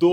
2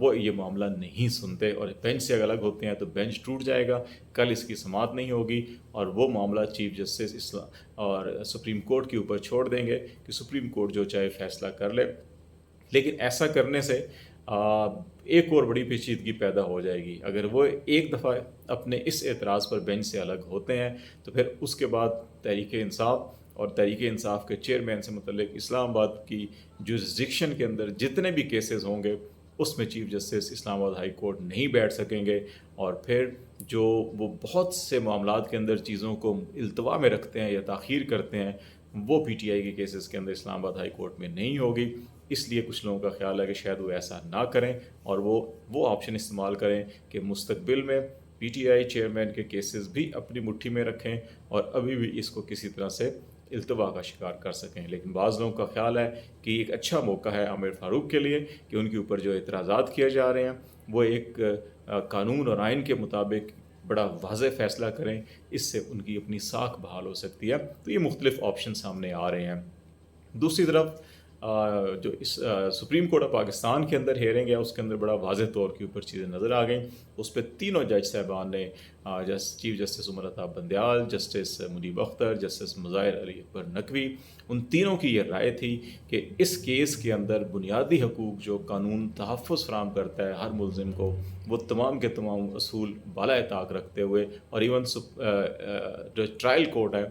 وہ یہ معاملہ نہیں سنتے اور بینچ سے اگر الگ ہوتے ہیں تو بینچ ٹوٹ جائے گا، کل اس کی سماعت نہیں ہوگی اور وہ معاملہ چیف جسٹس اور سپریم کورٹ کے اوپر چھوڑ دیں گے کہ سپریم کورٹ جو چاہے فیصلہ کر لے۔ لیکن ایسا کرنے سے ایک اور بڑی پیچیدگی پیدا ہو جائے گی۔ اگر وہ ایک دفعہ اپنے اس اعتراض پر بینچ سے الگ ہوتے ہیں تو پھر اس کے بعد تحریک انصاف اور تحریک انصاف کے چیئرمین سے متعلق اسلام آباد کی جورسڈکشن کے اندر جتنے بھی کیسز ہوں گے اس میں چیف جسٹس اسلام آباد ہائی کورٹ نہیں بیٹھ سکیں گے، اور پھر جو وہ بہت سے معاملات کے اندر چیزوں کو التوا میں رکھتے ہیں یا تاخیر کرتے ہیں وہ پی ٹی آئی کے کیسز کے اندر اسلام آباد ہائی کورٹ میں نہیں ہوگی۔ اس لیے کچھ لوگوں کا خیال ہے کہ شاید وہ ایسا نہ کریں اور وہ آپشن استعمال کریں کہ مستقبل میں پی ٹی آئی چیئرمین کے کیسز بھی اپنی مٹھی میں رکھیں اور ابھی بھی اس کو کسی طرح سے التوا کا شکار کر سکیں۔ لیکن بعض لوگوں کا خیال ہے کہ ایک اچھا موقع ہے عامر فاروق کے لیے کہ ان کے اوپر جو اعتراضات کیے جا رہے ہیں وہ ایک قانون اور آئین کے مطابق بڑا واضح فیصلہ کریں، اس سے ان کی اپنی ساکھ بحال ہو سکتی ہے۔ تو یہ مختلف آپشن سامنے آ رہے ہیں۔ دوسری طرف جو اس سپریم کورٹ آف پاکستان کے اندر ہیئرنگ ہے اس کے اندر بڑا واضح طور کے اوپر چیزیں نظر آ گئیں۔ اس پہ تینوں جج صاحبان نے chief justice Umar Ata Bandial, justice منیب اختر، جسٹس مظاہر علی اکبر نقوی، ان تینوں کی یہ رائے تھی کہ اس کیس کے اندر بنیادی حقوق جو قانون تحفظ فراہم کرتا ہے ہر ملزم کو، وہ تمام کے تمام اصول بالائے طاق رکھتے ہوئے، اور ایون جو ٹرائل کورٹ ہے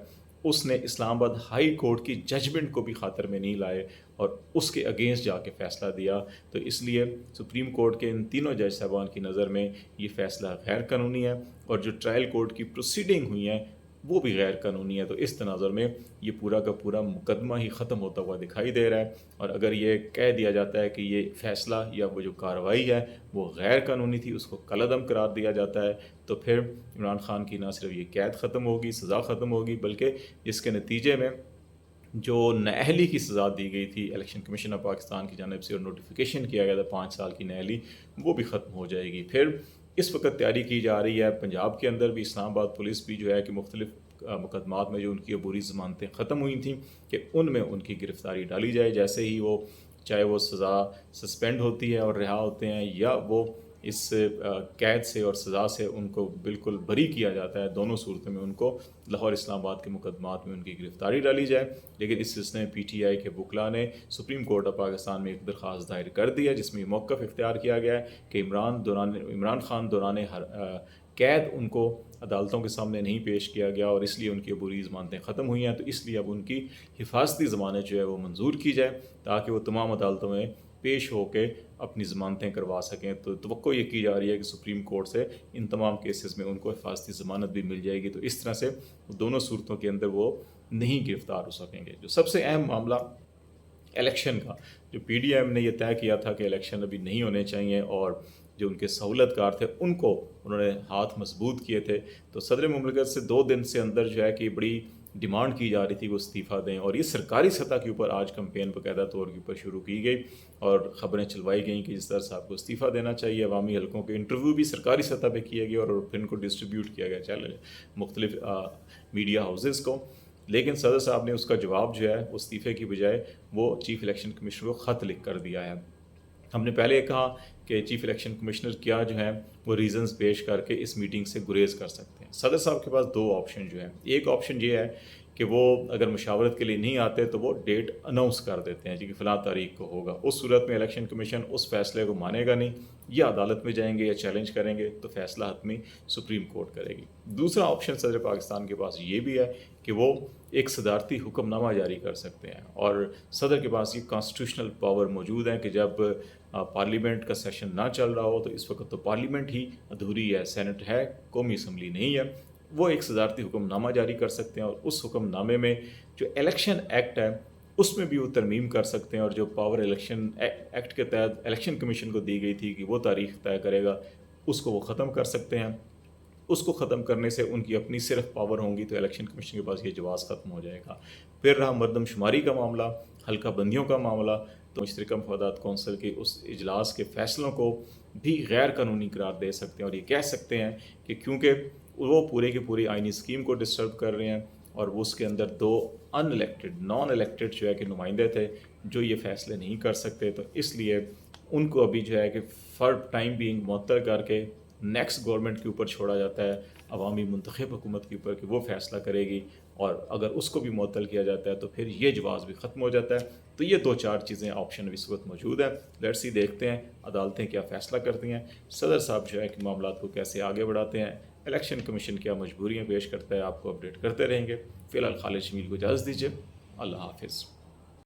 اس نے اسلام آباد ہائی کورٹ کی ججمنٹ کو بھی خاطر میں نہیں لائے اور اس کے اگینسٹ جا کے فیصلہ دیا۔ تو اس لیے سپریم کورٹ کے ان تینوں جج صاحبان کی نظر میں یہ فیصلہ غیر قانونی ہے، اور جو ٹرائل کورٹ کی پروسیڈنگ ہوئی ہیں وہ بھی غیر قانونی ہے۔ تو اس تناظر میں یہ پورا کا پورا مقدمہ ہی ختم ہوتا ہوا دکھائی دے رہا ہے، اور اگر یہ کہہ دیا جاتا ہے کہ یہ فیصلہ یا وہ جو کارروائی ہے وہ غیر قانونی تھی، اس کو کالعدم قرار دیا جاتا ہے، تو پھر عمران خان کی نہ صرف یہ قید ختم ہوگی، سزا ختم ہوگی، بلکہ اس کے نتیجے میں جو نااہلی کی سزا دی گئی تھی الیکشن کمیشن آف پاکستان کی جانب سے اور نوٹیفیکیشن کیا گیا تھا 5 سال کی نااہلی، وہ بھی ختم ہو جائے گی۔ پھر اس وقت تیاری کی جا رہی ہے پنجاب کے اندر بھی، اسلام آباد پولیس بھی جو ہے کہ مختلف مقدمات میں جو ان کی عبوری ضمانتیں ختم ہوئی تھیں کہ ان میں ان کی گرفتاری ڈالی جائے، جیسے ہی وہ چاہے وہ سزا سسپینڈ ہوتی ہے اور رہا ہوتے ہیں، یا وہ اس قید سے اور سزا سے ان کو بالکل بری کیا جاتا ہے، دونوں صورتوں میں ان کو لاہور اسلام آباد کے مقدمات میں ان کی گرفتاری ڈالی جائے۔ لیکن اس سلسلے میں پی ٹی آئی کے وکلاء نے سپریم کورٹ آف پاکستان میں ایک درخواست دائر کر دی ہے جس میں یہ موقف اختیار کیا گیا ہے کہ عمران خان دوران قید ان کو عدالتوں کے سامنے نہیں پیش کیا گیا اور اس لیے ان کی عبوری ضمانتیں ختم ہوئی ہیں، تو اس لیے اب ان کی حفاظتی ضمانت جو ہے وہ منظور کی جائے تاکہ وہ تمام عدالتوں میں پیش ہو کے اپنی ضمانتیں کروا سکیں۔ تو توقع یہ کی جا رہی ہے کہ سپریم کورٹ سے ان تمام کیسز میں ان کو حفاظتی ضمانت بھی مل جائے گی، تو اس طرح سے دونوں صورتوں کے اندر وہ نہیں گرفتار ہو سکیں گے۔ جو سب سے اہم معاملہ الیکشن کا، جو پی ڈی ایم نے یہ طے کیا تھا کہ الیکشن ابھی نہیں ہونے چاہیے اور جو ان کے سہولت کار تھے ان کو انہوں نے ہاتھ مضبوط کیے تھے، تو صدر مملکت سے 2 دن سے اندر جو ہے کہ بڑی ڈیمانڈ کی جا رہی تھی وہ استعفیٰ دیں، اور یہ سرکاری سطح کے اوپر آج کمپین باقاعدہ طور کے اوپر شروع کی گئی اور خبریں چلوائی گئیں کہ جس طرح صاحب کو استعفیٰ دینا چاہیے۔ عوامی حلقوں کے انٹرویو بھی سرکاری سطح پہ کیے گئے اور پھر ان کو ڈسٹریبیوٹ کیا گیا چینل مختلف میڈیا ہاؤسز کو، لیکن صدر صاحب نے اس کا جواب جو ہے استعفے کی بجائے وہ چیف الیکشن کمشنر کو خط لکھ کر دیا ہے۔ ہم نے پہلے کہا کہ چیف الیکشن کمشنر کیا جو ہے وہ ریزنز پیش کر کے اس میٹنگ سے گریز کر سکتے ہیں۔ صدر صاحب کے پاس 2 آپشن جو ہیں، ایک آپشن یہ ہے کہ وہ اگر مشاورت کے لیے نہیں آتے تو وہ ڈیٹ اناؤنس کر دیتے ہیں کہ فلاں تاریخ کو ہوگا، اس صورت میں الیکشن کمیشن اس فیصلے کو مانے گا نہیں، یا عدالت میں جائیں گے یا چیلنج کریں گے، تو فیصلہ حتمی سپریم کورٹ کرے گی۔ دوسرا آپشن صدر پاکستان کے پاس یہ بھی ہے کہ وہ ایک صدارتی حکم نامہ جاری کر سکتے ہیں، اور صدر کے پاس یہ کانسٹیٹیوشنل پاور موجود ہے کہ جب پارلیمنٹ کا سیشن نہ چل رہا ہو، تو اس وقت تو پارلیمنٹ ہی ادھوری ہے، سینٹ ہے، قومی اسمبلی نہیں ہے، وہ ایک صدارتی حکم نامہ جاری کر سکتے ہیں، اور اس حکم نامے میں جو الیکشن ایکٹ ہے اس میں بھی وہ ترمیم کر سکتے ہیں، اور جو پاور الیکشن ایکٹ کے تحت الیکشن کمیشن کو دی گئی تھی کہ وہ تاریخ طے کرے گا، اس کو وہ ختم کر سکتے ہیں۔ اس کو ختم کرنے سے ان کی اپنی صرف پاور ہوں گی، تو الیکشن کمیشن کے پاس یہ جواز ختم ہو جائے گا۔ پھر رہا مردم شماری کا معاملہ، حلقہ بندیوں کا معاملہ، تو مشترکہ مفادات کونسل کے اس اجلاس کے فیصلوں کو بھی غیر قانونی قرار دے سکتے ہیں، اور یہ کہہ سکتے ہیں کہ کیونکہ وہ پورے کی پوری آئینی اسکیم کو ڈسٹرب کر رہے ہیں، اور وہ اس کے اندر 2 نان الیکٹڈ جو ہے کہ نمائندے تھے جو یہ فیصلے نہیں کر سکتے، تو اس لیے ان کو ابھی جو ہے کہ فار ٹائم بینگ معطل کر کے نیکسٹ گورنمنٹ کے اوپر چھوڑا جاتا ہے، عوامی منتخب حکومت کے اوپر کہ وہ فیصلہ کرے گی، اور اگر اس کو بھی معطل کیا جاتا ہے تو پھر یہ جواز بھی ختم ہو جاتا ہے۔ تو یہ دو چار چیزیں آپشن اس وقت موجود ہیں۔ لیٹس سی، دیکھتے ہیں عدالتیں کیا فیصلہ کرتی ہیں، صدر صاحب جو ہے کہ معاملات کو کیسے آگے بڑھاتے ہیں، الیکشن کمیشن کیا مجبوریاں پیش کرتا ہے، آپ کو اپڈیٹ کرتے رہیں گے۔ فی الحال خالد شمیل کو اجازت دیجیے، اللہ حافظ۔